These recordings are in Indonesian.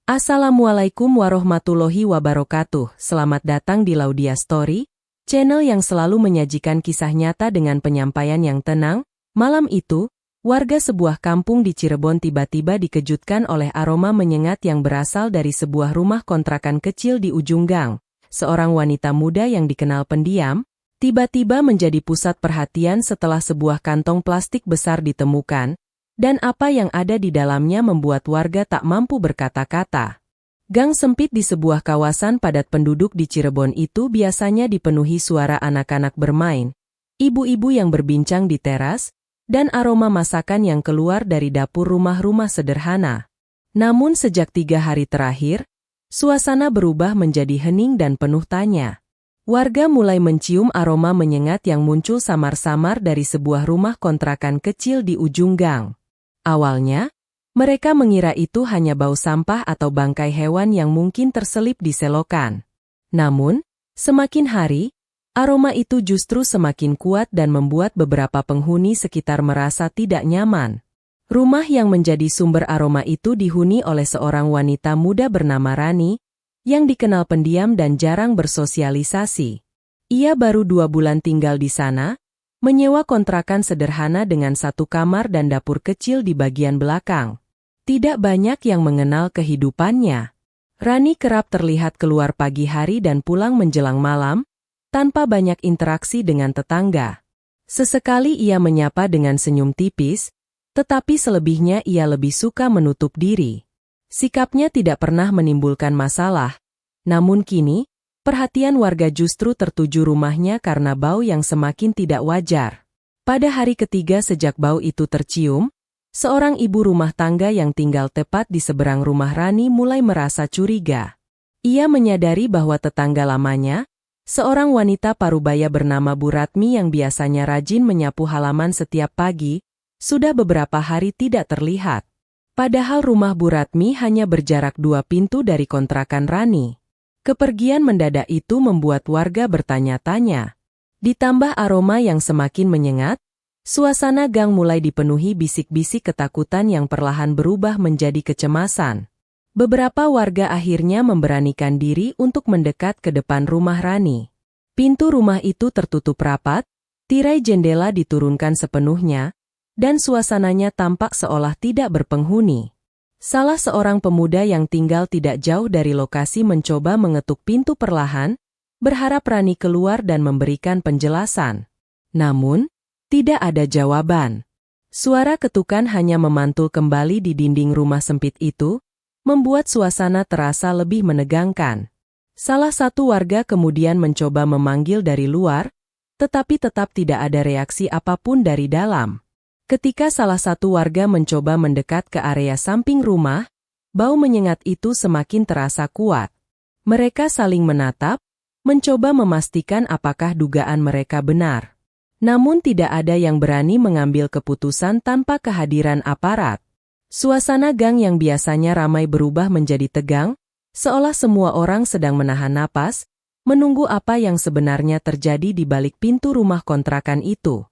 Assalamualaikum warahmatullahi wabarakatuh. Selamat datang di Laudia Story, channel yang selalu menyajikan kisah nyata dengan penyampaian yang tenang. Malam itu, warga sebuah kampung di Cirebon tiba-tiba dikejutkan oleh aroma menyengat yang berasal dari sebuah rumah kontrakan kecil di ujung gang. Seorang wanita muda yang dikenal pendiam, tiba-tiba menjadi pusat perhatian setelah sebuah kantong plastik besar ditemukan. Dan apa yang ada di dalamnya membuat warga tak mampu berkata-kata. Gang sempit di sebuah kawasan padat penduduk di Cirebon itu biasanya dipenuhi suara anak-anak bermain, ibu-ibu yang berbincang di teras, dan aroma masakan yang keluar dari dapur rumah-rumah sederhana. Namun sejak 3 hari terakhir, suasana berubah menjadi hening dan penuh tanya. Warga mulai mencium aroma menyengat yang muncul samar-samar dari sebuah rumah kontrakan kecil di ujung gang. Awalnya, mereka mengira itu hanya bau sampah atau bangkai hewan yang mungkin terselip di selokan. Namun, semakin hari, aroma itu justru semakin kuat dan membuat beberapa penghuni sekitar merasa tidak nyaman. Rumah yang menjadi sumber aroma itu dihuni oleh seorang wanita muda bernama Rani, yang dikenal pendiam dan jarang bersosialisasi. Ia baru 2 bulan tinggal di sana, menyewa kontrakan sederhana dengan 1 kamar dan dapur kecil di bagian belakang. Tidak banyak yang mengenal kehidupannya. Rani kerap terlihat keluar pagi hari dan pulang menjelang malam, tanpa banyak interaksi dengan tetangga. Sesekali ia menyapa dengan senyum tipis, tetapi selebihnya ia lebih suka menutup diri. Sikapnya tidak pernah menimbulkan masalah, namun kini, perhatian warga justru tertuju rumahnya karena bau yang semakin tidak wajar. Pada hari ketiga sejak bau itu tercium, seorang ibu rumah tangga yang tinggal tepat di seberang rumah Rani mulai merasa curiga. Ia menyadari bahwa tetangga lamanya, seorang wanita parubaya bernama Bu Ratmi yang biasanya rajin menyapu halaman setiap pagi, sudah beberapa hari tidak terlihat. Padahal rumah Bu Ratmi hanya berjarak 2 pintu dari kontrakan Rani. Kepergian mendadak itu membuat warga bertanya-tanya. Ditambah aroma yang semakin menyengat, suasana gang mulai dipenuhi bisik-bisik ketakutan yang perlahan berubah menjadi kecemasan. Beberapa warga akhirnya memberanikan diri untuk mendekat ke depan rumah Rani. Pintu rumah itu tertutup rapat, tirai jendela diturunkan sepenuhnya, dan suasananya tampak seolah tidak berpenghuni. Salah seorang pemuda yang tinggal tidak jauh dari lokasi mencoba mengetuk pintu perlahan, berharap Rani keluar dan memberikan penjelasan. Namun, tidak ada jawaban. Suara ketukan hanya memantul kembali di dinding rumah sempit itu, membuat suasana terasa lebih menegangkan. Salah satu warga kemudian mencoba memanggil dari luar, tetapi tetap tidak ada reaksi apapun dari dalam. Ketika salah satu warga mencoba mendekat ke area samping rumah, bau menyengat itu semakin terasa kuat. Mereka saling menatap, mencoba memastikan apakah dugaan mereka benar. Namun tidak ada yang berani mengambil keputusan tanpa kehadiran aparat. Suasana gang yang biasanya ramai berubah menjadi tegang, seolah semua orang sedang menahan napas, menunggu apa yang sebenarnya terjadi di balik pintu rumah kontrakan itu.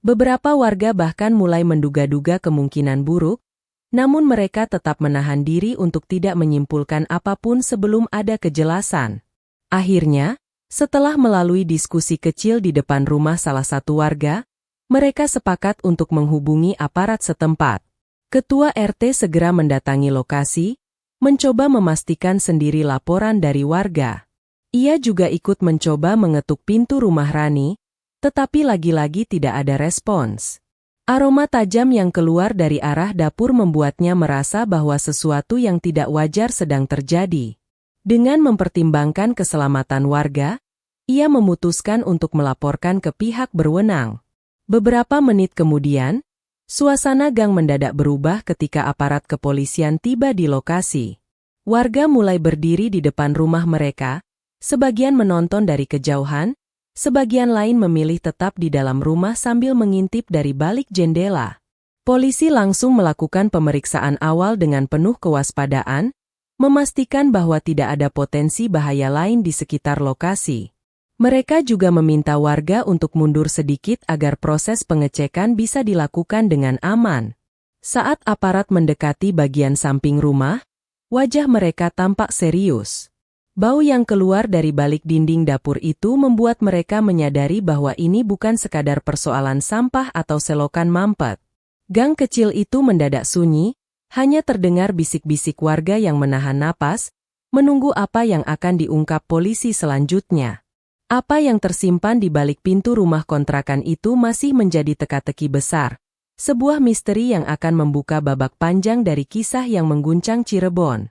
Beberapa warga bahkan mulai menduga-duga kemungkinan buruk, namun mereka tetap menahan diri untuk tidak menyimpulkan apapun sebelum ada kejelasan. Akhirnya, setelah melalui diskusi kecil di depan rumah salah satu warga, mereka sepakat untuk menghubungi aparat setempat. Ketua RT segera mendatangi lokasi, mencoba memastikan sendiri laporan dari warga. Ia juga ikut mencoba mengetuk pintu rumah Rani, tetapi lagi-lagi tidak ada respons. Aroma tajam yang keluar dari arah dapur membuatnya merasa bahwa sesuatu yang tidak wajar sedang terjadi. Dengan mempertimbangkan keselamatan warga, ia memutuskan untuk melaporkan ke pihak berwenang. Beberapa menit kemudian, suasana gang mendadak berubah ketika aparat kepolisian tiba di lokasi. Warga mulai berdiri di depan rumah mereka, sebagian menonton dari kejauhan, sebagian lain memilih tetap di dalam rumah sambil mengintip dari balik jendela. Polisi langsung melakukan pemeriksaan awal dengan penuh kewaspadaan, memastikan bahwa tidak ada potensi bahaya lain di sekitar lokasi. Mereka juga meminta warga untuk mundur sedikit agar proses pengecekan bisa dilakukan dengan aman. Saat aparat mendekati bagian samping rumah, Wajah mereka tampak serius. Bau yang keluar dari balik dinding dapur itu membuat mereka menyadari bahwa ini bukan sekadar persoalan sampah atau selokan mampet. Gang kecil itu mendadak sunyi, hanya terdengar bisik-bisik warga yang menahan napas, menunggu apa yang akan diungkap polisi selanjutnya. Apa yang tersimpan di balik pintu rumah kontrakan itu masih menjadi teka-teki besar. Sebuah misteri yang akan membuka babak panjang dari kisah yang mengguncang Cirebon.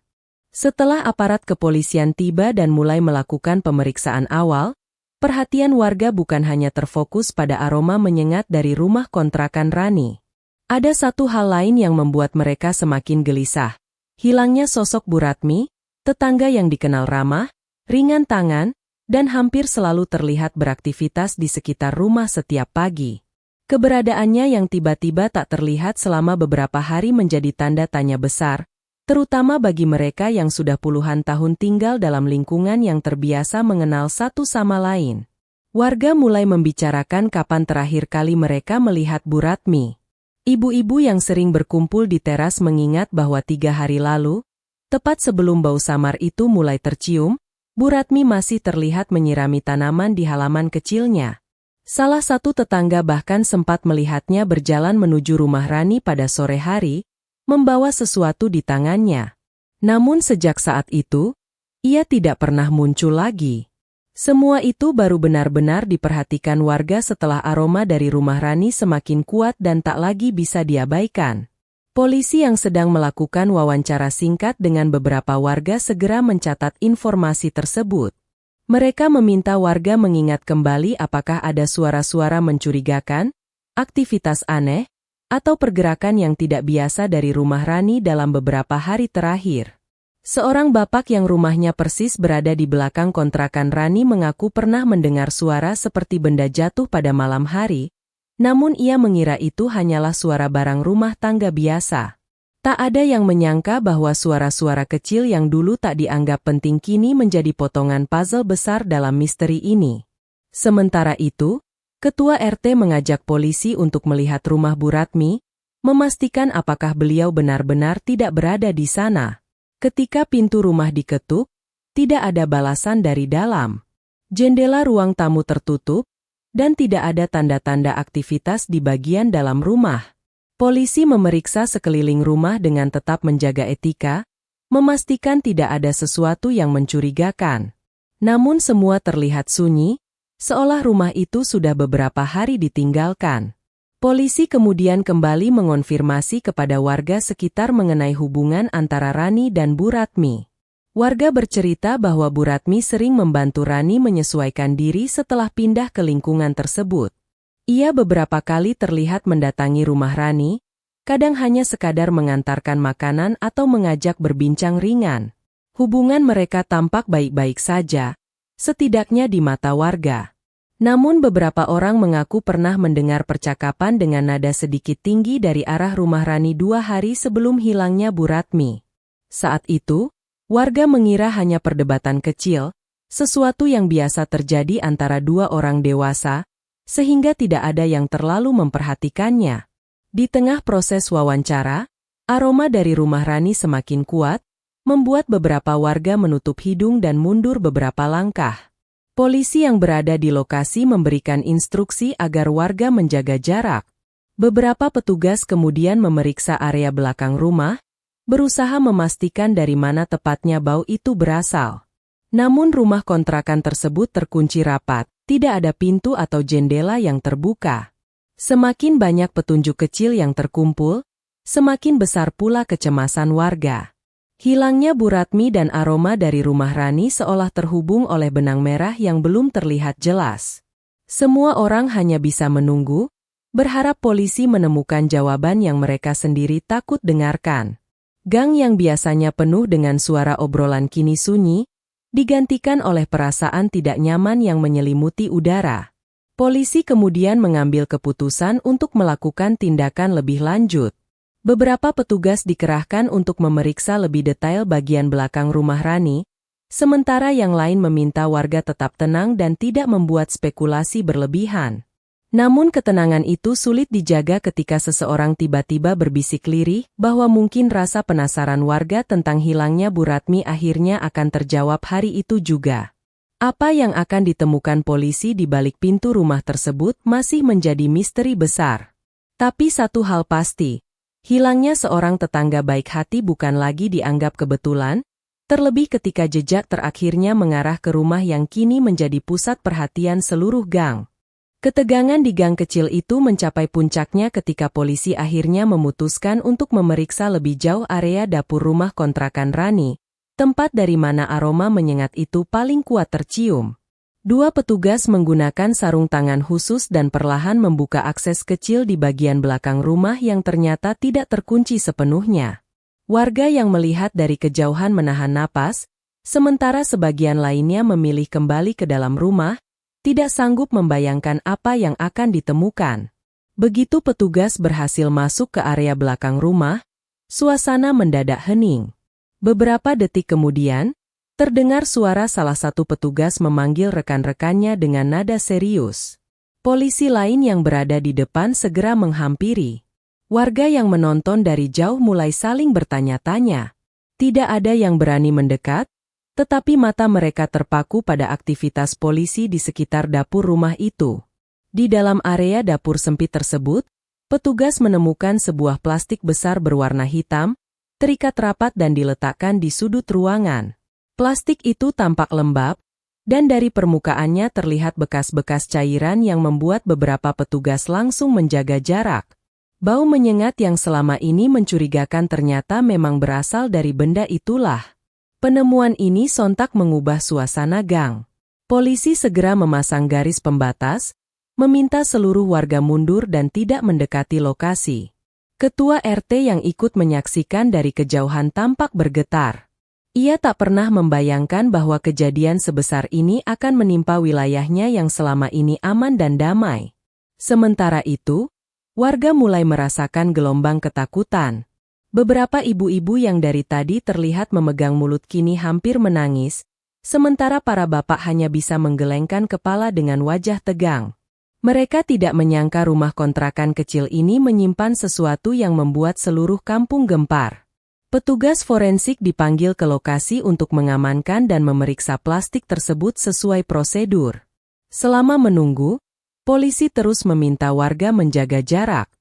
Setelah aparat kepolisian tiba dan mulai melakukan pemeriksaan awal, perhatian warga bukan hanya terfokus pada aroma menyengat dari rumah kontrakan Rani. Ada satu hal lain yang membuat mereka semakin gelisah. Hilangnya sosok Bu Ratmi, tetangga yang dikenal ramah, ringan tangan, dan hampir selalu terlihat beraktivitas di sekitar rumah setiap pagi. Keberadaannya yang tiba-tiba tak terlihat selama beberapa hari menjadi tanda tanya besar, terutama bagi mereka yang sudah puluhan tahun tinggal dalam lingkungan yang terbiasa mengenal satu sama lain. Warga mulai membicarakan kapan terakhir kali mereka melihat Bu Ratmi. Ibu-ibu yang sering berkumpul di teras mengingat bahwa 3 hari lalu, tepat sebelum bau samar itu mulai tercium, Bu Ratmi masih terlihat menyirami tanaman di halaman kecilnya. Salah satu tetangga bahkan sempat melihatnya berjalan menuju rumah Rani pada sore hari, membawa sesuatu di tangannya. Namun sejak saat itu, ia tidak pernah muncul lagi. Semua itu baru benar-benar diperhatikan warga setelah aroma dari rumah Rani semakin kuat dan tak lagi bisa diabaikan. Polisi yang sedang melakukan wawancara singkat dengan beberapa warga segera mencatat informasi tersebut. Mereka meminta warga mengingat kembali apakah ada suara-suara mencurigakan, aktivitas aneh, atau pergerakan yang tidak biasa dari rumah Rani dalam beberapa hari terakhir. Seorang bapak yang rumahnya persis berada di belakang kontrakan Rani mengaku pernah mendengar suara seperti benda jatuh pada malam hari, namun ia mengira itu hanyalah suara barang rumah tangga biasa. Tak ada yang menyangka bahwa suara-suara kecil yang dulu tak dianggap penting kini menjadi potongan puzzle besar dalam misteri ini. Sementara itu, Ketua RT mengajak polisi untuk melihat rumah Bu Ratmi, memastikan apakah beliau benar-benar tidak berada di sana. Ketika pintu rumah diketuk, tidak ada balasan dari dalam. Jendela ruang tamu tertutup, dan tidak ada tanda-tanda aktivitas di bagian dalam rumah. Polisi memeriksa sekeliling rumah dengan tetap menjaga etika, memastikan tidak ada sesuatu yang mencurigakan. Namun semua terlihat sunyi, seolah rumah itu sudah beberapa hari ditinggalkan. Polisi kemudian kembali mengonfirmasi kepada warga sekitar mengenai hubungan antara Rani dan Bu Ratmi. Warga bercerita bahwa Bu Ratmi sering membantu Rani menyesuaikan diri setelah pindah ke lingkungan tersebut. Ia beberapa kali terlihat mendatangi rumah Rani, kadang hanya sekadar mengantarkan makanan atau mengajak berbincang ringan. Hubungan mereka tampak baik-baik saja, setidaknya di mata warga. Namun beberapa orang mengaku pernah mendengar percakapan dengan nada sedikit tinggi dari arah rumah Rani 2 hari sebelum hilangnya Bu Ratmi. Saat itu, warga mengira hanya perdebatan kecil, sesuatu yang biasa terjadi antara 2 orang dewasa, sehingga tidak ada yang terlalu memperhatikannya. Di tengah proses wawancara, aroma dari rumah Rani semakin kuat, membuat beberapa warga menutup hidung dan mundur beberapa langkah. Polisi yang berada di lokasi memberikan instruksi agar warga menjaga jarak. Beberapa petugas kemudian memeriksa area belakang rumah, berusaha memastikan dari mana tepatnya bau itu berasal. Namun rumah kontrakan tersebut terkunci rapat. Tidak ada pintu atau jendela yang terbuka. Semakin banyak petunjuk kecil yang terkumpul, semakin besar pula kecemasan warga. Hilangnya Bu Ratmi dan aroma dari rumah Rani seolah terhubung oleh benang merah yang belum terlihat jelas. Semua orang hanya bisa menunggu, berharap polisi menemukan jawaban yang mereka sendiri takut dengarkan. Gang yang biasanya penuh dengan suara obrolan kini sunyi, digantikan oleh perasaan tidak nyaman yang menyelimuti udara. Polisi kemudian mengambil keputusan untuk melakukan tindakan lebih lanjut. Beberapa petugas dikerahkan untuk memeriksa lebih detail bagian belakang rumah Rani, sementara yang lain meminta warga tetap tenang dan tidak membuat spekulasi berlebihan. Namun ketenangan itu sulit dijaga ketika seseorang tiba-tiba berbisik lirih bahwa mungkin rasa penasaran warga tentang hilangnya Bu Ratmi akhirnya akan terjawab hari itu juga. Apa yang akan ditemukan polisi di balik pintu rumah tersebut masih menjadi misteri besar. Tapi satu hal pasti, hilangnya seorang tetangga baik hati bukan lagi dianggap kebetulan, terlebih ketika jejak terakhirnya mengarah ke rumah yang kini menjadi pusat perhatian seluruh gang. Ketegangan di gang kecil itu mencapai puncaknya ketika polisi akhirnya memutuskan untuk memeriksa lebih jauh area dapur rumah kontrakan Rani, tempat dari mana aroma menyengat itu paling kuat tercium. Dua petugas menggunakan sarung tangan khusus dan perlahan membuka akses kecil di bagian belakang rumah yang ternyata tidak terkunci sepenuhnya. Warga yang melihat dari kejauhan menahan napas, sementara sebagian lainnya memilih kembali ke dalam rumah, tidak sanggup membayangkan apa yang akan ditemukan. Begitu petugas berhasil masuk ke area belakang rumah, suasana mendadak hening. Beberapa detik kemudian, terdengar suara salah satu petugas memanggil rekan-rekannya dengan nada serius. Polisi lain yang berada di depan segera menghampiri. Warga yang menonton dari jauh mulai saling bertanya-tanya. Tidak ada yang berani mendekat, tetapi mata mereka terpaku pada aktivitas polisi di sekitar dapur rumah itu. Di dalam area dapur sempit tersebut, petugas menemukan sebuah plastik besar berwarna hitam, terikat rapat dan diletakkan di sudut ruangan. Plastik itu tampak lembab, dan dari permukaannya terlihat bekas-bekas cairan yang membuat beberapa petugas langsung menjaga jarak. Bau menyengat yang selama ini mencurigakan ternyata memang berasal dari benda itulah. Penemuan ini sontak mengubah suasana gang. Polisi segera memasang garis pembatas, meminta seluruh warga mundur dan tidak mendekati lokasi. Ketua RT yang ikut menyaksikan dari kejauhan tampak bergetar. Ia tak pernah membayangkan bahwa kejadian sebesar ini akan menimpa wilayahnya yang selama ini aman dan damai. Sementara itu, warga mulai merasakan gelombang ketakutan. Beberapa ibu-ibu yang dari tadi terlihat memegang mulut kini hampir menangis, sementara para bapak hanya bisa menggelengkan kepala dengan wajah tegang. Mereka tidak menyangka rumah kontrakan kecil ini menyimpan sesuatu yang membuat seluruh kampung gempar. Petugas forensik dipanggil ke lokasi untuk mengamankan dan memeriksa plastik tersebut sesuai prosedur. Selama menunggu, polisi terus meminta warga menjaga jarak.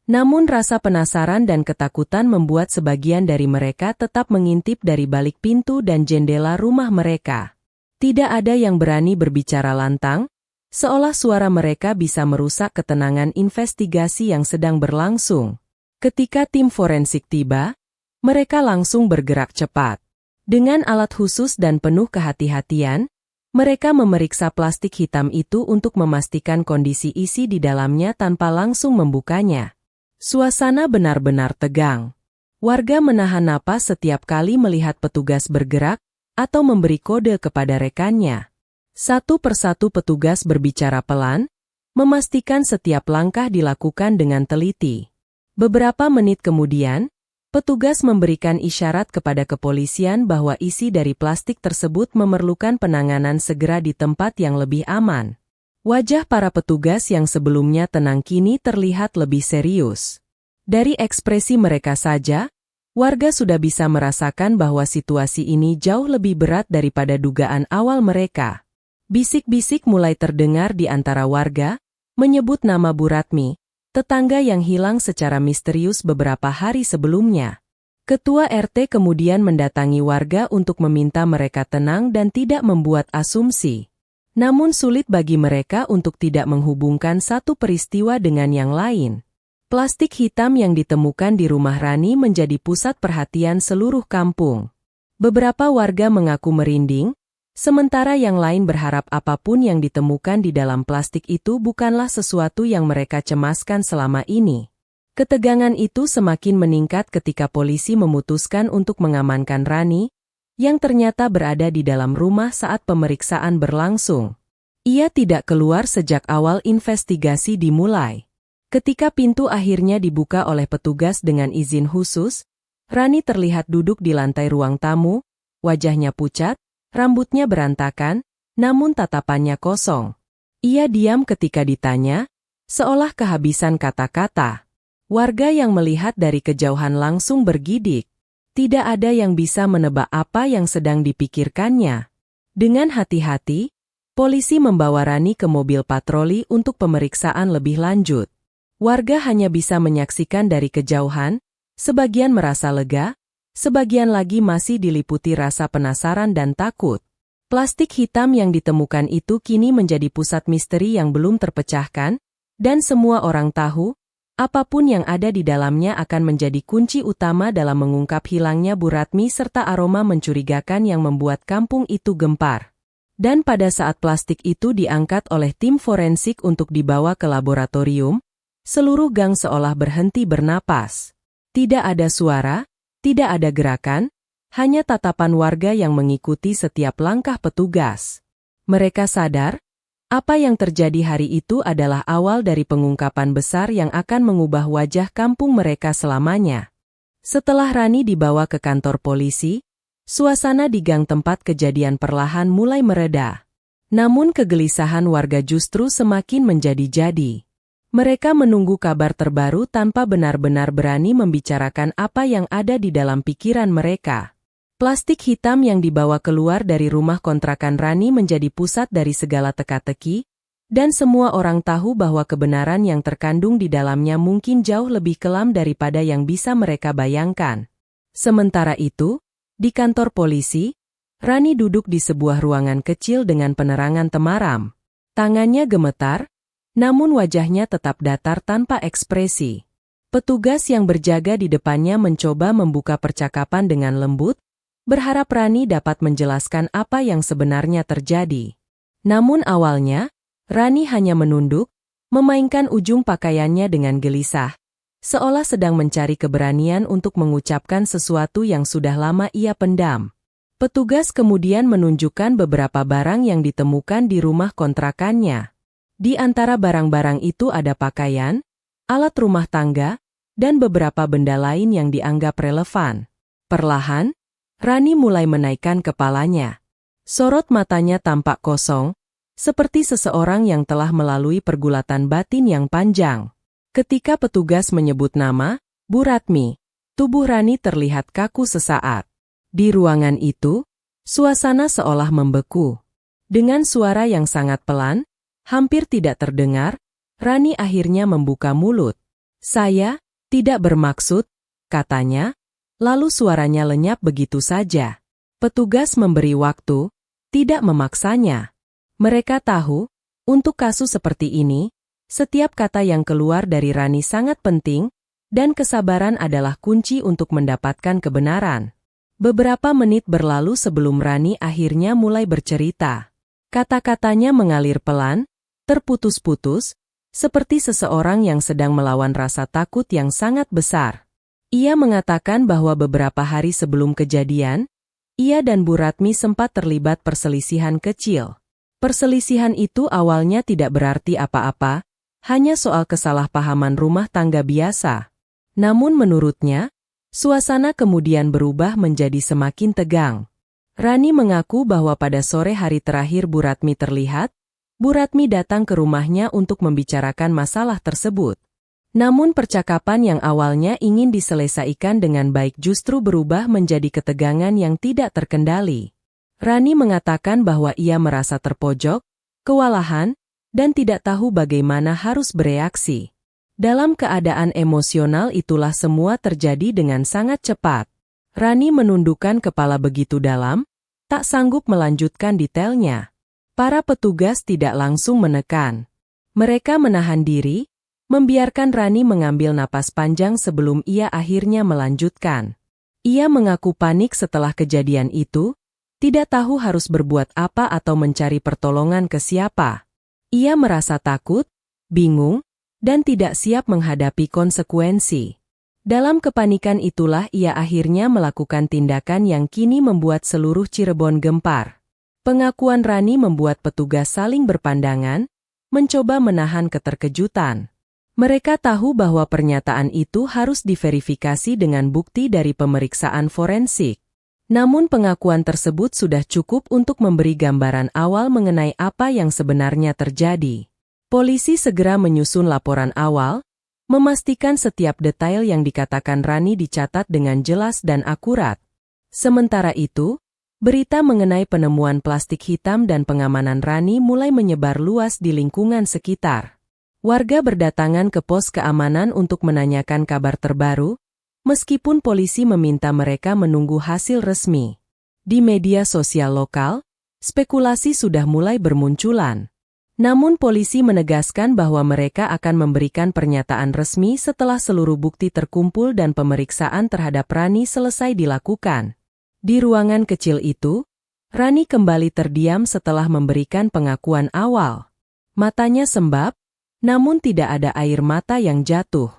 Namun rasa penasaran dan ketakutan membuat sebagian dari mereka tetap mengintip dari balik pintu dan jendela rumah mereka. Tidak ada yang berani berbicara lantang, seolah suara mereka bisa merusak ketenangan investigasi yang sedang berlangsung. Ketika tim forensik tiba, mereka langsung bergerak cepat. Dengan alat khusus dan penuh kehati-hatian, mereka memeriksa plastik hitam itu untuk memastikan kondisi isi di dalamnya tanpa langsung membukanya. Suasana benar-benar tegang. Warga menahan napas setiap kali melihat petugas bergerak atau memberi kode kepada rekannya. Satu persatu petugas berbicara pelan, memastikan setiap langkah dilakukan dengan teliti. Beberapa menit kemudian, petugas memberikan isyarat kepada kepolisian bahwa isi dari plastik tersebut memerlukan penanganan segera di tempat yang lebih aman. Wajah para petugas yang sebelumnya tenang kini terlihat lebih serius. Dari ekspresi mereka saja, warga sudah bisa merasakan bahwa situasi ini jauh lebih berat daripada dugaan awal mereka. Bisik-bisik mulai terdengar di antara warga, menyebut nama Bu Ratmi, tetangga yang hilang secara misterius beberapa hari sebelumnya. Ketua RT kemudian mendatangi warga untuk meminta mereka tenang dan tidak membuat asumsi. Namun sulit bagi mereka untuk tidak menghubungkan satu peristiwa dengan yang lain. Plastik hitam yang ditemukan di rumah Rani menjadi pusat perhatian seluruh kampung. Beberapa warga mengaku merinding, sementara yang lain berharap apapun yang ditemukan di dalam plastik itu bukanlah sesuatu yang mereka cemaskan selama ini. Ketegangan itu semakin meningkat ketika polisi memutuskan untuk mengamankan Rani, yang ternyata berada di dalam rumah saat pemeriksaan berlangsung. Ia tidak keluar sejak awal investigasi dimulai. Ketika pintu akhirnya dibuka oleh petugas dengan izin khusus, Rani terlihat duduk di lantai ruang tamu, wajahnya pucat, rambutnya berantakan, namun tatapannya kosong. Ia diam ketika ditanya, Seolah kehabisan kata-kata. Warga yang melihat dari kejauhan langsung bergidik. Tidak ada yang bisa menebak apa yang sedang dipikirkannya. Dengan hati-hati, polisi membawa Rani ke mobil patroli untuk pemeriksaan lebih lanjut. Warga hanya bisa menyaksikan dari kejauhan, sebagian merasa lega, sebagian lagi masih diliputi rasa penasaran dan takut. Plastik hitam yang ditemukan itu kini menjadi pusat misteri yang belum terpecahkan, dan semua orang tahu, apapun yang ada di dalamnya akan menjadi kunci utama dalam mengungkap hilangnya Bu Ratmi serta aroma mencurigakan yang membuat kampung itu gempar. Dan pada saat plastik itu diangkat oleh tim forensik untuk dibawa ke laboratorium, seluruh gang seolah berhenti bernapas. Tidak ada suara, tidak ada gerakan, hanya tatapan warga yang mengikuti setiap langkah petugas. Mereka sadar, apa yang terjadi hari itu adalah awal dari pengungkapan besar yang akan mengubah wajah kampung mereka selamanya. Setelah Rani dibawa ke kantor polisi, suasana di gang tempat kejadian perlahan mulai mereda. Namun kegelisahan warga justru semakin menjadi-jadi. Mereka menunggu kabar terbaru tanpa benar-benar berani membicarakan apa yang ada di dalam pikiran mereka. Plastik hitam yang dibawa keluar dari rumah kontrakan Rani menjadi pusat dari segala teka-teki, dan semua orang tahu bahwa kebenaran yang terkandung di dalamnya mungkin jauh lebih kelam daripada yang bisa mereka bayangkan. Sementara itu, di kantor polisi, Rani duduk di sebuah ruangan kecil dengan penerangan temaram. Tangannya gemetar, namun wajahnya tetap datar tanpa ekspresi. Petugas yang berjaga di depannya mencoba membuka percakapan dengan lembut, berharap Rani dapat menjelaskan apa yang sebenarnya terjadi. Namun awalnya, Rani hanya menunduk, memainkan ujung pakaiannya dengan gelisah, seolah sedang mencari keberanian untuk mengucapkan sesuatu yang sudah lama ia pendam. Petugas kemudian menunjukkan beberapa barang yang ditemukan di rumah kontrakannya. Di antara barang-barang itu ada pakaian, alat rumah tangga, dan beberapa benda lain yang dianggap relevan. Perlahan, Rani mulai menaikkan kepalanya. Sorot matanya tampak kosong, seperti seseorang yang telah melalui pergulatan batin yang panjang. Ketika petugas menyebut nama, Bu Ratmi, tubuh Rani terlihat kaku sesaat. Di ruangan itu, suasana seolah membeku. Dengan suara yang sangat pelan, hampir tidak terdengar, Rani akhirnya membuka mulut. "Saya tidak bermaksud," katanya. Lalu suaranya lenyap begitu saja. Petugas memberi waktu, tidak memaksanya. Mereka tahu, untuk kasus seperti ini, setiap kata yang keluar dari Rani sangat penting, dan kesabaran adalah kunci untuk mendapatkan kebenaran. Beberapa menit berlalu sebelum Rani akhirnya mulai bercerita. Kata-katanya mengalir pelan, terputus-putus, seperti seseorang yang sedang melawan rasa takut yang sangat besar. Ia mengatakan bahwa beberapa hari sebelum kejadian, ia dan Bu Ratmi sempat terlibat perselisihan kecil. Perselisihan itu awalnya tidak berarti apa-apa, hanya soal kesalahpahaman rumah tangga biasa. Namun menurutnya, suasana kemudian berubah menjadi semakin tegang. Rani mengaku bahwa pada sore hari terakhir Bu Ratmi terlihat, Bu Ratmi datang ke rumahnya untuk membicarakan masalah tersebut. Namun percakapan yang awalnya ingin diselesaikan dengan baik justru berubah menjadi ketegangan yang tidak terkendali. Rani mengatakan bahwa ia merasa terpojok, kewalahan, dan tidak tahu bagaimana harus bereaksi. Dalam keadaan emosional itulah semua terjadi dengan sangat cepat. Rani menundukkan kepala begitu dalam, tak sanggup melanjutkan detailnya. Para petugas tidak langsung menekan. Mereka menahan diri, membiarkan Rani mengambil napas panjang sebelum ia akhirnya melanjutkan. Ia mengaku panik setelah kejadian itu, tidak tahu harus berbuat apa atau mencari pertolongan ke siapa. Ia merasa takut, bingung, dan tidak siap menghadapi konsekuensi. Dalam kepanikan itulah ia akhirnya melakukan tindakan yang kini membuat seluruh Cirebon gempar. Pengakuan Rani membuat petugas saling berpandangan, mencoba menahan keterkejutan. Mereka tahu bahwa pernyataan itu harus diverifikasi dengan bukti dari pemeriksaan forensik. Namun pengakuan tersebut sudah cukup untuk memberi gambaran awal mengenai apa yang sebenarnya terjadi. Polisi segera menyusun laporan awal, memastikan setiap detail yang dikatakan Rani dicatat dengan jelas dan akurat. Sementara itu, berita mengenai penemuan plastik hitam dan pengamanan Rani mulai menyebar luas di lingkungan sekitar. Warga berdatangan ke pos keamanan untuk menanyakan kabar terbaru, meskipun polisi meminta mereka menunggu hasil resmi. Di media sosial lokal, spekulasi sudah mulai bermunculan. Namun polisi menegaskan bahwa mereka akan memberikan pernyataan resmi setelah seluruh bukti terkumpul dan pemeriksaan terhadap Rani selesai dilakukan. Di ruangan kecil itu, Rani kembali terdiam setelah memberikan pengakuan awal. Matanya sembab, namun tidak ada air mata yang jatuh.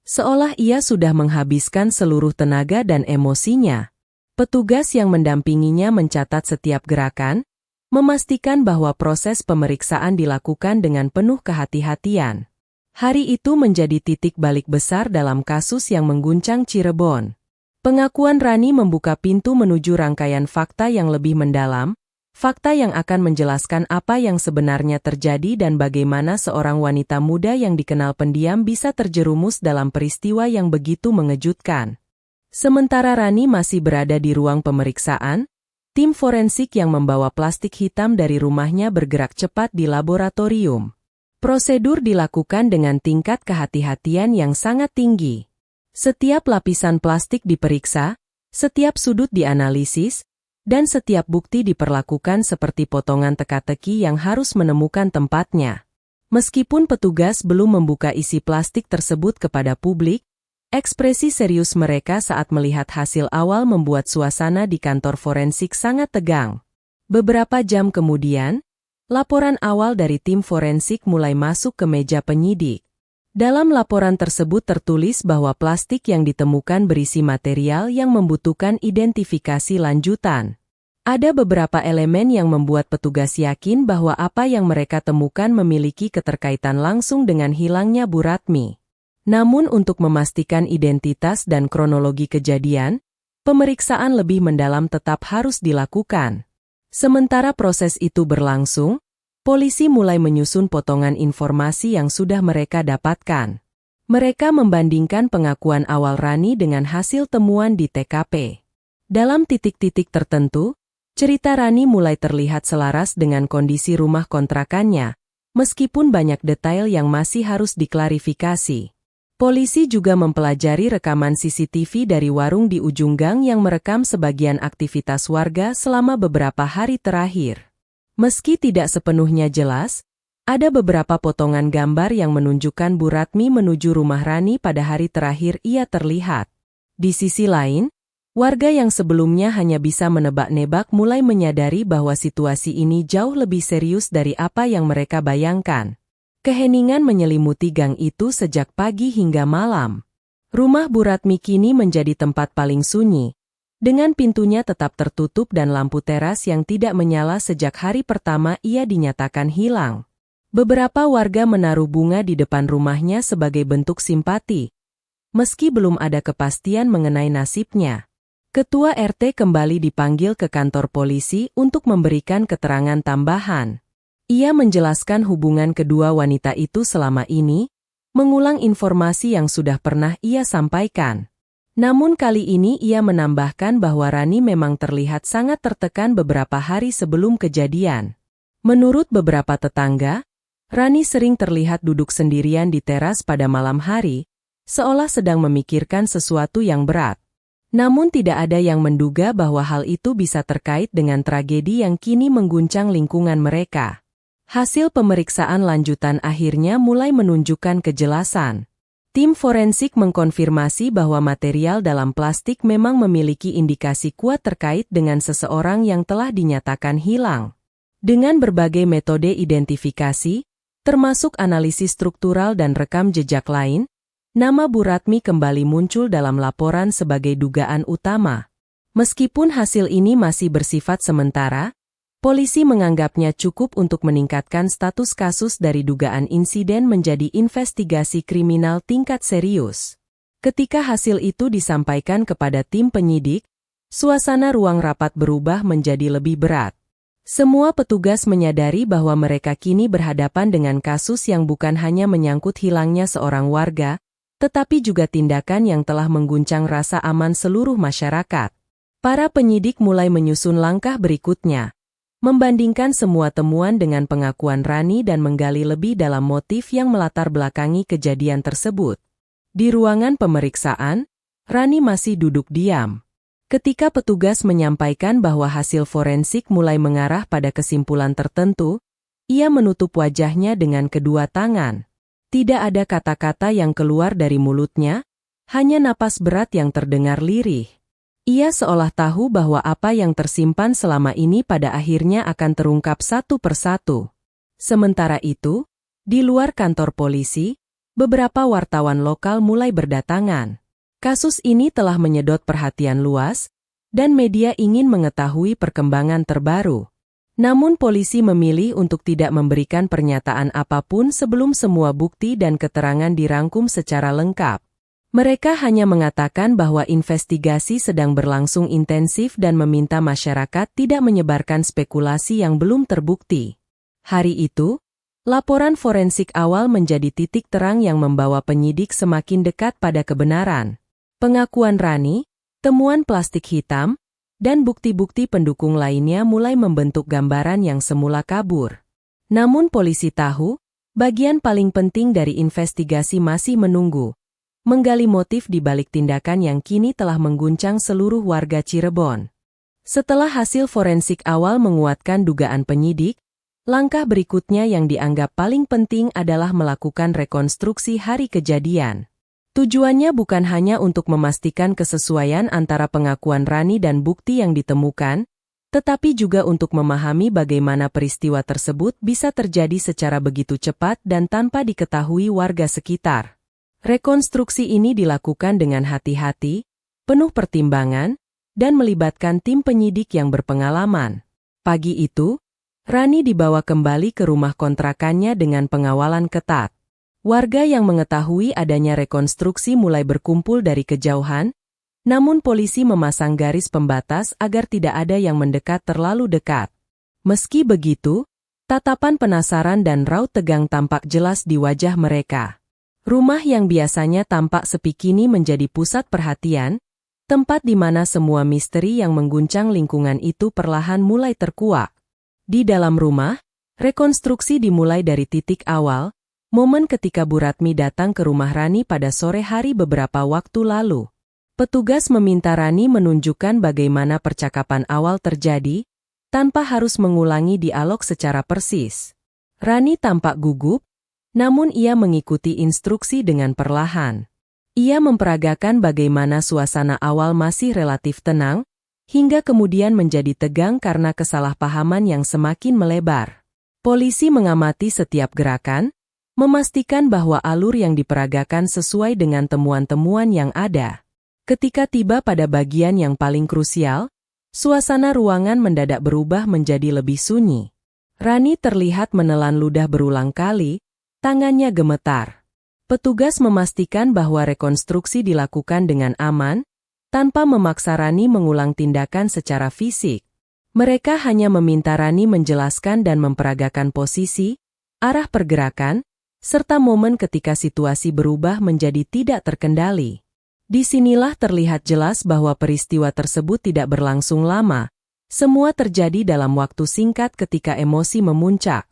Seolah ia sudah menghabiskan seluruh tenaga dan emosinya. Petugas yang mendampinginya mencatat setiap gerakan, memastikan bahwa proses pemeriksaan dilakukan dengan penuh kehati-hatian. Hari itu menjadi titik balik besar dalam kasus yang mengguncang Cirebon. Pengakuan Rani membuka pintu menuju rangkaian fakta yang lebih mendalam, fakta yang akan menjelaskan apa yang sebenarnya terjadi dan bagaimana seorang wanita muda yang dikenal pendiam bisa terjerumus dalam peristiwa yang begitu mengejutkan. Sementara Rani masih berada di ruang pemeriksaan, tim forensik yang membawa plastik hitam dari rumahnya bergerak cepat di laboratorium. Prosedur dilakukan dengan tingkat kehati-hatian yang sangat tinggi. Setiap lapisan plastik diperiksa, setiap sudut dianalisis, dan setiap bukti diperlakukan seperti potongan teka-teki yang harus menemukan tempatnya. Meskipun petugas belum membuka isi plastik tersebut kepada publik, ekspresi serius mereka saat melihat hasil awal membuat suasana di kantor forensik sangat tegang. Beberapa jam kemudian, laporan awal dari tim forensik mulai masuk ke meja penyidik. Dalam laporan tersebut tertulis bahwa plastik yang ditemukan berisi material yang membutuhkan identifikasi lanjutan. Ada beberapa elemen yang membuat petugas yakin bahwa apa yang mereka temukan memiliki keterkaitan langsung dengan hilangnya Bu Ratmi. Namun untuk memastikan identitas dan kronologi kejadian, pemeriksaan lebih mendalam tetap harus dilakukan. Sementara proses itu berlangsung, polisi mulai menyusun potongan informasi yang sudah mereka dapatkan. Mereka membandingkan pengakuan awal Rani dengan hasil temuan di TKP. Dalam titik-titik tertentu, cerita Rani mulai terlihat selaras dengan kondisi rumah kontrakannya, meskipun banyak detail yang masih harus diklarifikasi. Polisi juga mempelajari rekaman CCTV dari warung di ujung gang yang merekam sebagian aktivitas warga selama beberapa hari terakhir. Meski tidak sepenuhnya jelas, ada beberapa potongan gambar yang menunjukkan Bu Ratmi menuju rumah Rani pada hari terakhir ia terlihat. Di sisi lain, warga yang sebelumnya hanya bisa menebak-nebak mulai menyadari bahwa situasi ini jauh lebih serius dari apa yang mereka bayangkan. Keheningan menyelimuti gang itu sejak pagi hingga malam. Rumah Bu Ratmi kini menjadi tempat paling sunyi, dengan pintunya tetap tertutup dan lampu teras yang tidak menyala sejak hari pertama ia dinyatakan hilang. Beberapa warga menaruh bunga di depan rumahnya sebagai bentuk simpati, meski belum ada kepastian mengenai nasibnya. Ketua RT kembali dipanggil ke kantor polisi untuk memberikan keterangan tambahan. Ia menjelaskan hubungan kedua wanita itu selama ini, mengulang informasi yang sudah pernah ia sampaikan. Namun kali ini ia menambahkan bahwa Rani memang terlihat sangat tertekan beberapa hari sebelum kejadian. Menurut beberapa tetangga, Rani sering terlihat duduk sendirian di teras pada malam hari, seolah sedang memikirkan sesuatu yang berat. Namun tidak ada yang menduga bahwa hal itu bisa terkait dengan tragedi yang kini mengguncang lingkungan mereka. Hasil pemeriksaan lanjutan akhirnya mulai menunjukkan kejelasan. Tim forensik mengkonfirmasi bahwa material dalam plastik memang memiliki indikasi kuat terkait dengan seseorang yang telah dinyatakan hilang. Dengan berbagai metode identifikasi, termasuk analisis struktural dan rekam jejak lain, nama Bu Ratmi kembali muncul dalam laporan sebagai dugaan utama. Meskipun hasil ini masih bersifat sementara, polisi menganggapnya cukup untuk meningkatkan status kasus dari dugaan insiden menjadi investigasi kriminal tingkat serius. Ketika hasil itu disampaikan kepada tim penyidik, suasana ruang rapat berubah menjadi lebih berat. Semua petugas menyadari bahwa mereka kini berhadapan dengan kasus yang bukan hanya menyangkut hilangnya seorang warga, tetapi juga tindakan yang telah mengguncang rasa aman seluruh masyarakat. Para penyidik mulai menyusun langkah berikutnya, membandingkan semua temuan dengan pengakuan Rani dan menggali lebih dalam motif yang melatar belakangi kejadian tersebut. Di ruangan pemeriksaan, Rani masih duduk diam. Ketika petugas menyampaikan bahwa hasil forensik mulai mengarah pada kesimpulan tertentu, ia menutup wajahnya dengan kedua tangan. Tidak ada kata-kata yang keluar dari mulutnya, hanya napas berat yang terdengar lirih. Ia seolah tahu bahwa apa yang tersimpan selama ini pada akhirnya akan terungkap satu persatu. Sementara itu, di luar kantor polisi, beberapa wartawan lokal mulai berdatangan. Kasus ini telah menyedot perhatian luas, dan media ingin mengetahui perkembangan terbaru. Namun polisi memilih untuk tidak memberikan pernyataan apapun sebelum semua bukti dan keterangan dirangkum secara lengkap. Mereka hanya mengatakan bahwa investigasi sedang berlangsung intensif dan meminta masyarakat tidak menyebarkan spekulasi yang belum terbukti. Hari itu, laporan forensik awal menjadi titik terang yang membawa penyidik semakin dekat pada kebenaran. Pengakuan Rani, temuan plastik hitam, dan bukti-bukti pendukung lainnya mulai membentuk gambaran yang semula kabur. Namun polisi tahu, bagian paling penting dari investigasi masih menunggu, menggali motif di balik tindakan yang kini telah mengguncang seluruh warga Cirebon. Setelah hasil forensik awal menguatkan dugaan penyidik, langkah berikutnya yang dianggap paling penting adalah melakukan rekonstruksi hari kejadian. Tujuannya bukan hanya untuk memastikan kesesuaian antara pengakuan Rani dan bukti yang ditemukan, tetapi juga untuk memahami bagaimana peristiwa tersebut bisa terjadi secara begitu cepat dan tanpa diketahui warga sekitar. Rekonstruksi ini dilakukan dengan hati-hati, penuh pertimbangan, dan melibatkan tim penyidik yang berpengalaman. Pagi itu, Rani dibawa kembali ke rumah kontrakannya dengan pengawalan ketat. Warga yang mengetahui adanya rekonstruksi mulai berkumpul dari kejauhan, namun polisi memasang garis pembatas agar tidak ada yang mendekat terlalu dekat. Meski begitu, tatapan penasaran dan raut tegang tampak jelas di wajah mereka. Rumah yang biasanya tampak sepi kini menjadi pusat perhatian, tempat di mana semua misteri yang mengguncang lingkungan itu perlahan mulai terkuak. Di dalam rumah, rekonstruksi dimulai dari titik awal, momen ketika Bu Ratmi datang ke rumah Rani pada sore hari beberapa waktu lalu. Petugas meminta Rani menunjukkan bagaimana percakapan awal terjadi, tanpa harus mengulangi dialog secara persis. Rani tampak gugup, namun ia mengikuti instruksi dengan perlahan. Ia memperagakan bagaimana suasana awal masih relatif tenang, hingga kemudian menjadi tegang karena kesalahpahaman yang semakin melebar. Polisi mengamati setiap gerakan, memastikan bahwa alur yang diperagakan sesuai dengan temuan-temuan yang ada. Ketika tiba pada bagian yang paling krusial, suasana ruangan mendadak berubah menjadi lebih sunyi. Rani terlihat menelan ludah berulang kali, tangannya gemetar. Petugas memastikan bahwa rekonstruksi dilakukan dengan aman, tanpa memaksa Rani mengulang tindakan secara fisik. Mereka hanya meminta Rani menjelaskan dan memperagakan posisi, arah pergerakan, serta momen ketika situasi berubah menjadi tidak terkendali. Disinilah terlihat jelas bahwa peristiwa tersebut tidak berlangsung lama. Semua terjadi dalam waktu singkat ketika emosi memuncak.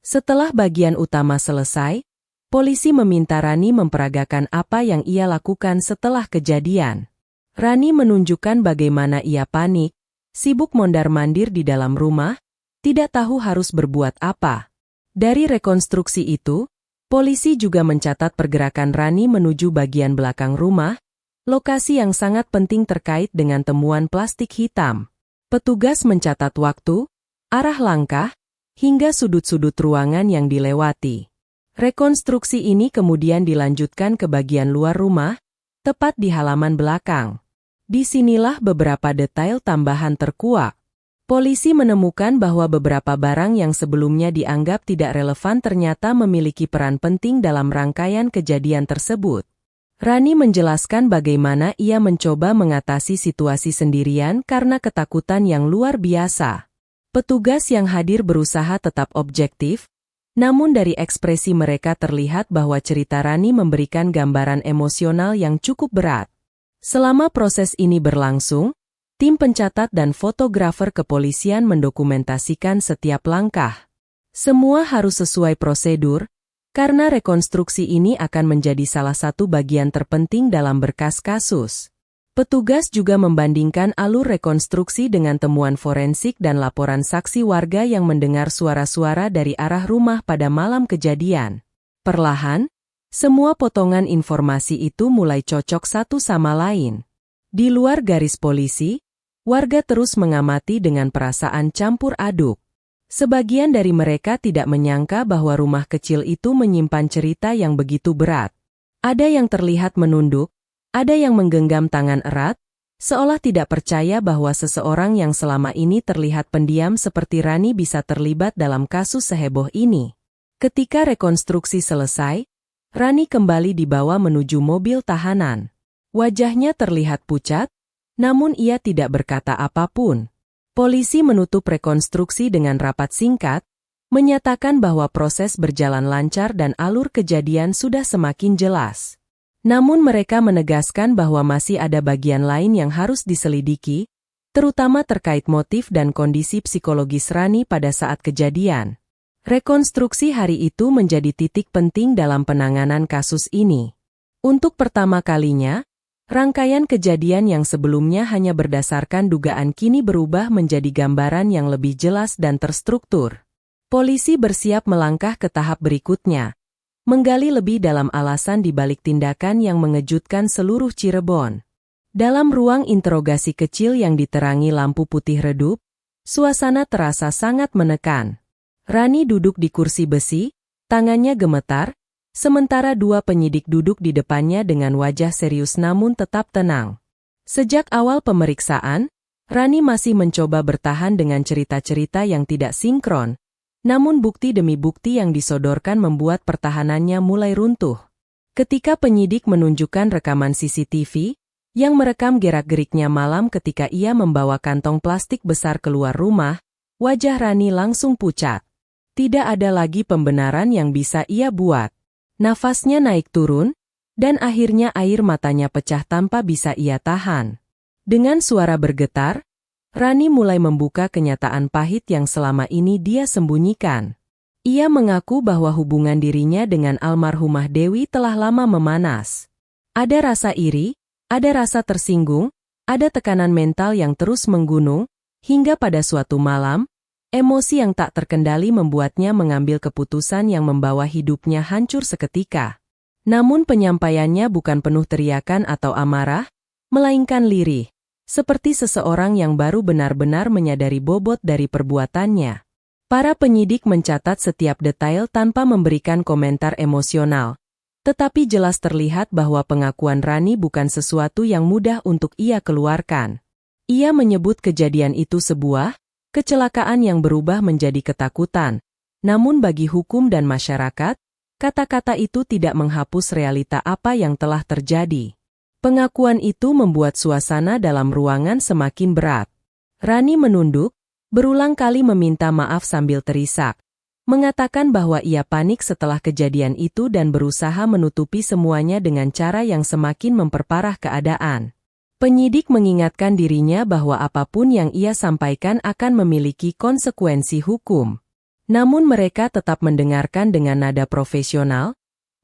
Setelah bagian utama selesai, polisi meminta Rani memperagakan apa yang ia lakukan setelah kejadian. Rani menunjukkan bagaimana ia panik, sibuk mondar-mandir di dalam rumah, tidak tahu harus berbuat apa. Dari rekonstruksi itu, polisi juga mencatat pergerakan Rani menuju bagian belakang rumah, lokasi yang sangat penting terkait dengan temuan plastik hitam. Petugas mencatat waktu, arah langkah, hingga sudut-sudut ruangan yang dilewati. Rekonstruksi ini kemudian dilanjutkan ke bagian luar rumah, tepat di halaman belakang. Disinilah beberapa detail tambahan terkuak. Polisi menemukan bahwa beberapa barang yang sebelumnya dianggap tidak relevan ternyata memiliki peran penting dalam rangkaian kejadian tersebut. Rani menjelaskan bagaimana ia mencoba mengatasi situasi sendirian karena ketakutan yang luar biasa. Petugas yang hadir berusaha tetap objektif, namun dari ekspresi mereka terlihat bahwa cerita Rani memberikan gambaran emosional yang cukup berat. Selama proses ini berlangsung, tim pencatat dan fotografer kepolisian mendokumentasikan setiap langkah. Semua harus sesuai prosedur, karena rekonstruksi ini akan menjadi salah satu bagian terpenting dalam berkas kasus. Petugas juga membandingkan alur rekonstruksi dengan temuan forensik dan laporan saksi warga yang mendengar suara-suara dari arah rumah pada malam kejadian. Perlahan, semua potongan informasi itu mulai cocok satu sama lain. Di luar garis polisi, warga terus mengamati dengan perasaan campur aduk. Sebagian dari mereka tidak menyangka bahwa rumah kecil itu menyimpan cerita yang begitu berat. Ada yang terlihat menunduk, ada yang menggenggam tangan erat, seolah tidak percaya bahwa seseorang yang selama ini terlihat pendiam seperti Rani bisa terlibat dalam kasus seheboh ini. Ketika rekonstruksi selesai, Rani kembali dibawa menuju mobil tahanan. Wajahnya terlihat pucat, namun ia tidak berkata apapun. Polisi menutup rekonstruksi dengan rapat singkat, menyatakan bahwa proses berjalan lancar dan alur kejadian sudah semakin jelas. Namun mereka menegaskan bahwa masih ada bagian lain yang harus diselidiki, terutama terkait motif dan kondisi psikologis Rani pada saat kejadian. Rekonstruksi hari itu menjadi titik penting dalam penanganan kasus ini. Untuk pertama kalinya, rangkaian kejadian yang sebelumnya hanya berdasarkan dugaan kini berubah menjadi gambaran yang lebih jelas dan terstruktur. Polisi bersiap melangkah ke tahap berikutnya, menggali lebih dalam alasan di balik tindakan yang mengejutkan seluruh Cirebon. Dalam ruang interogasi kecil yang diterangi lampu putih redup, suasana terasa sangat menekan. Rani duduk di kursi besi, tangannya gemetar, sementara dua penyidik duduk di depannya dengan wajah serius namun tetap tenang. Sejak awal pemeriksaan, Rani masih mencoba bertahan dengan cerita-cerita yang tidak sinkron, namun bukti demi bukti yang disodorkan membuat pertahanannya mulai runtuh. Ketika penyidik menunjukkan rekaman CCTV, yang merekam gerak-geriknya malam ketika ia membawa kantong plastik besar keluar rumah, wajah Rani langsung pucat. Tidak ada lagi pembenaran yang bisa ia buat. Nafasnya naik turun, dan akhirnya air matanya pecah tanpa bisa ia tahan. Dengan suara bergetar, Rani mulai membuka kenyataan pahit yang selama ini dia sembunyikan. Ia mengaku bahwa hubungan dirinya dengan almarhumah Dewi telah lama memanas. Ada rasa iri, ada rasa tersinggung, ada tekanan mental yang terus menggunung, hingga pada suatu malam, emosi yang tak terkendali membuatnya mengambil keputusan yang membawa hidupnya hancur seketika. Namun penyampaiannya bukan penuh teriakan atau amarah, melainkan lirih. Seperti seseorang yang baru benar-benar menyadari bobot dari perbuatannya. Para penyidik mencatat setiap detail tanpa memberikan komentar emosional. Tetapi jelas terlihat bahwa pengakuan Rani bukan sesuatu yang mudah untuk ia keluarkan. Ia menyebut kejadian itu sebuah kecelakaan yang berubah menjadi ketakutan. Namun bagi hukum dan masyarakat, kata-kata itu tidak menghapus realita apa yang telah terjadi. Pengakuan itu membuat suasana dalam ruangan semakin berat. Rani menunduk, berulang kali meminta maaf sambil terisak, mengatakan bahwa ia panik setelah kejadian itu dan berusaha menutupi semuanya dengan cara yang semakin memperparah keadaan. Penyidik mengingatkan dirinya bahwa apapun yang ia sampaikan akan memiliki konsekuensi hukum. Namun mereka tetap mendengarkan dengan nada profesional,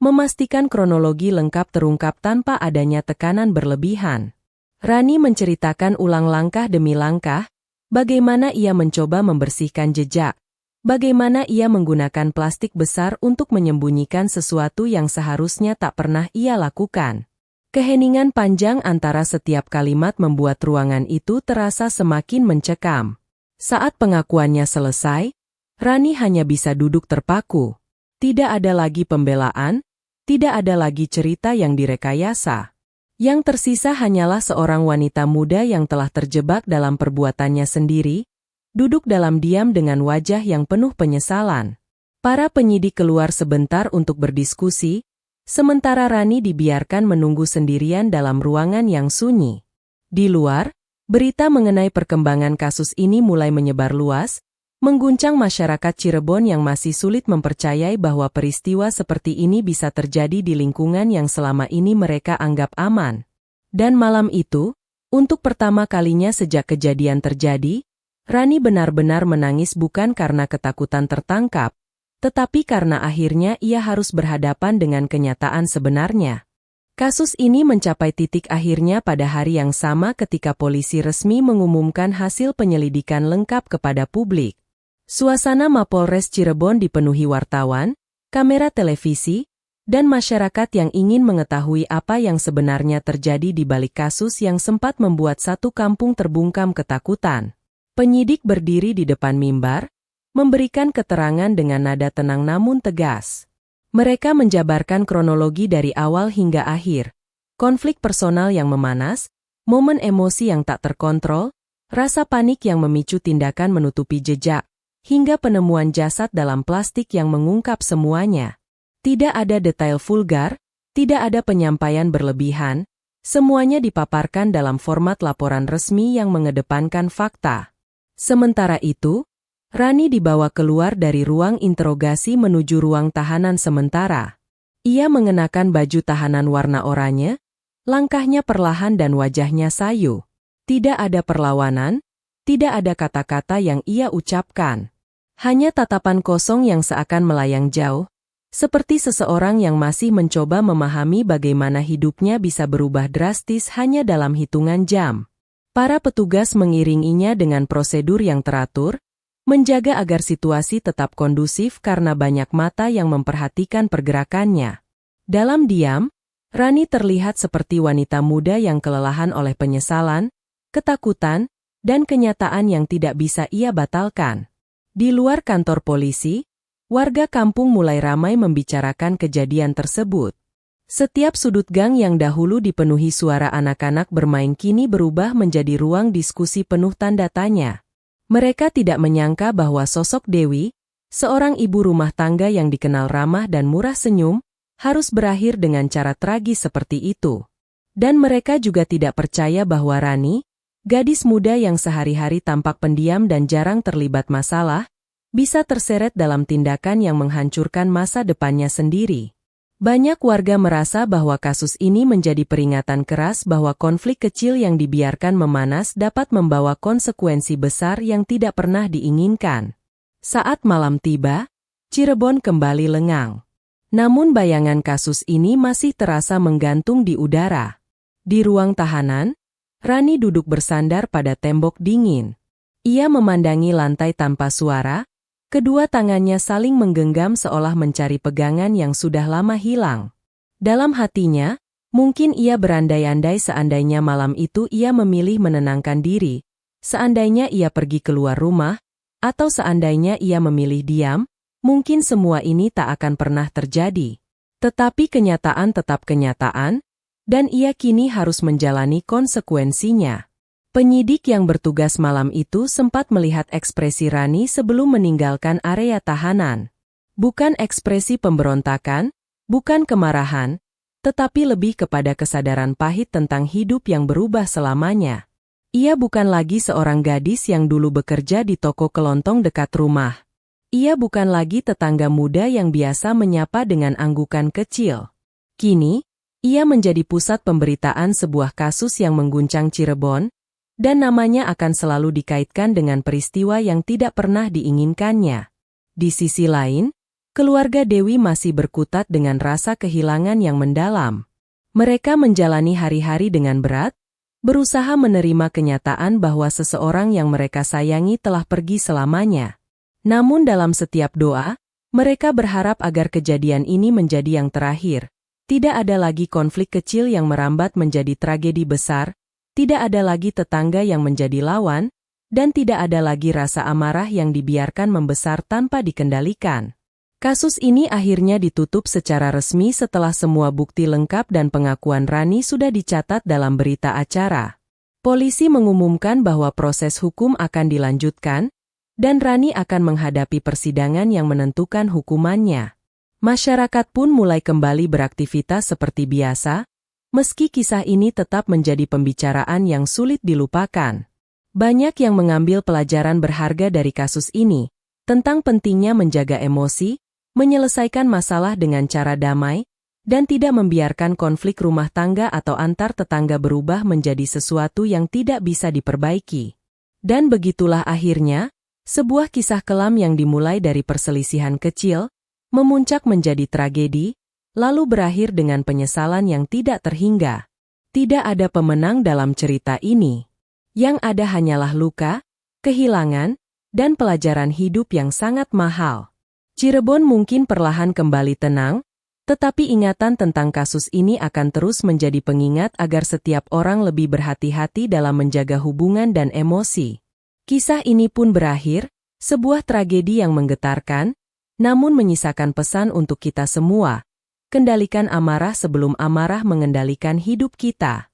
memastikan kronologi lengkap terungkap tanpa adanya tekanan berlebihan. Rani menceritakan ulang langkah demi langkah, bagaimana ia mencoba membersihkan jejak, bagaimana ia menggunakan plastik besar untuk menyembunyikan sesuatu yang seharusnya tak pernah ia lakukan. Keheningan panjang antara setiap kalimat membuat ruangan itu terasa semakin mencekam. Saat pengakuannya selesai, Rani hanya bisa duduk terpaku. Tidak ada lagi pembelaan, tidak ada lagi cerita yang direkayasa. Yang tersisa hanyalah seorang wanita muda yang telah terjebak dalam perbuatannya sendiri, duduk dalam diam dengan wajah yang penuh penyesalan. Para penyidik keluar sebentar untuk berdiskusi, sementara Rani dibiarkan menunggu sendirian dalam ruangan yang sunyi. Di luar, berita mengenai perkembangan kasus ini mulai menyebar luas, mengguncang masyarakat Cirebon yang masih sulit mempercayai bahwa peristiwa seperti ini bisa terjadi di lingkungan yang selama ini mereka anggap aman. Dan malam itu, untuk pertama kalinya sejak kejadian terjadi, Rani benar-benar menangis bukan karena ketakutan tertangkap, tetapi karena akhirnya ia harus berhadapan dengan kenyataan sebenarnya. Kasus ini mencapai titik akhirnya pada hari yang sama ketika polisi resmi mengumumkan hasil penyelidikan lengkap kepada publik. Suasana Mapolres Cirebon dipenuhi wartawan, kamera televisi, dan masyarakat yang ingin mengetahui apa yang sebenarnya terjadi di balik kasus yang sempat membuat satu kampung terbungkam ketakutan. Penyidik berdiri di depan mimbar, memberikan keterangan dengan nada tenang namun tegas. Mereka menjabarkan kronologi dari awal hingga akhir, konflik personal yang memanas, momen emosi yang tak terkontrol, rasa panik yang memicu tindakan menutupi jejak, hingga penemuan jasad dalam plastik yang mengungkap semuanya. Tidak ada detail vulgar, tidak ada penyampaian berlebihan, semuanya dipaparkan dalam format laporan resmi yang mengedepankan fakta. Sementara itu, Rani dibawa keluar dari ruang interogasi menuju ruang tahanan sementara. Ia mengenakan baju tahanan warna oranye, langkahnya perlahan dan wajahnya sayu. Tidak ada perlawanan, tidak ada kata-kata yang ia ucapkan. Hanya tatapan kosong yang seakan melayang jauh, seperti seseorang yang masih mencoba memahami bagaimana hidupnya bisa berubah drastis hanya dalam hitungan jam. Para petugas mengiringinya dengan prosedur yang teratur, menjaga agar situasi tetap kondusif karena banyak mata yang memperhatikan pergerakannya. Dalam diam, Rani terlihat seperti wanita muda yang kelelahan oleh penyesalan, ketakutan, dan kenyataan yang tidak bisa ia batalkan. Di luar kantor polisi, warga kampung mulai ramai membicarakan kejadian tersebut. Setiap sudut gang yang dahulu dipenuhi suara anak-anak bermain kini berubah menjadi ruang diskusi penuh tanda tanya. Mereka tidak menyangka bahwa sosok Dewi, seorang ibu rumah tangga yang dikenal ramah dan murah senyum, harus berakhir dengan cara tragis seperti itu. Dan mereka juga tidak percaya bahwa Rani, gadis muda yang sehari-hari tampak pendiam dan jarang terlibat masalah, bisa terseret dalam tindakan yang menghancurkan masa depannya sendiri. Banyak warga merasa bahwa kasus ini menjadi peringatan keras bahwa konflik kecil yang dibiarkan memanas dapat membawa konsekuensi besar yang tidak pernah diinginkan. Saat malam tiba, Cirebon kembali lengang. Namun bayangan kasus ini masih terasa menggantung di udara. Di ruang tahanan, Rani duduk bersandar pada tembok dingin. Ia memandangi lantai tanpa suara, kedua tangannya saling menggenggam seolah mencari pegangan yang sudah lama hilang. Dalam hatinya, mungkin ia berandai-andai seandainya malam itu ia memilih menenangkan diri, seandainya ia pergi keluar rumah, atau seandainya ia memilih diam, mungkin semua ini tak akan pernah terjadi. Tetapi kenyataan tetap kenyataan, dan ia kini harus menjalani konsekuensinya. Penyidik yang bertugas malam itu sempat melihat ekspresi Rani sebelum meninggalkan area tahanan. Bukan ekspresi pemberontakan, bukan kemarahan, tetapi lebih kepada kesadaran pahit tentang hidup yang berubah selamanya. Ia bukan lagi seorang gadis yang dulu bekerja di toko kelontong dekat rumah. Ia bukan lagi tetangga muda yang biasa menyapa dengan anggukan kecil. Kini, ia menjadi pusat pemberitaan sebuah kasus yang mengguncang Cirebon, dan namanya akan selalu dikaitkan dengan peristiwa yang tidak pernah diinginkannya. Di sisi lain, keluarga Dewi masih berkutat dengan rasa kehilangan yang mendalam. Mereka menjalani hari-hari dengan berat, berusaha menerima kenyataan bahwa seseorang yang mereka sayangi telah pergi selamanya. Namun dalam setiap doa, mereka berharap agar kejadian ini menjadi yang terakhir. Tidak ada lagi konflik kecil yang merambat menjadi tragedi besar, tidak ada lagi tetangga yang menjadi lawan, dan tidak ada lagi rasa amarah yang dibiarkan membesar tanpa dikendalikan. Kasus ini akhirnya ditutup secara resmi setelah semua bukti lengkap dan pengakuan Rani sudah dicatat dalam berita acara. Polisi mengumumkan bahwa proses hukum akan dilanjutkan, dan Rani akan menghadapi persidangan yang menentukan hukumannya. Masyarakat pun mulai kembali beraktivitas seperti biasa, meski kisah ini tetap menjadi pembicaraan yang sulit dilupakan. Banyak yang mengambil pelajaran berharga dari kasus ini, tentang pentingnya menjaga emosi, menyelesaikan masalah dengan cara damai, dan tidak membiarkan konflik rumah tangga atau antar tetangga berubah menjadi sesuatu yang tidak bisa diperbaiki. Dan begitulah akhirnya, sebuah kisah kelam yang dimulai dari perselisihan kecil, memuncak menjadi tragedi, lalu berakhir dengan penyesalan yang tidak terhingga. Tidak ada pemenang dalam cerita ini. Yang ada hanyalah luka, kehilangan, dan pelajaran hidup yang sangat mahal. Cirebon mungkin perlahan kembali tenang, tetapi ingatan tentang kasus ini akan terus menjadi pengingat agar setiap orang lebih berhati-hati dalam menjaga hubungan dan emosi. Kisah ini pun berakhir, sebuah tragedi yang menggetarkan, namun menyisakan pesan untuk kita semua. Kendalikan amarah sebelum amarah mengendalikan hidup kita.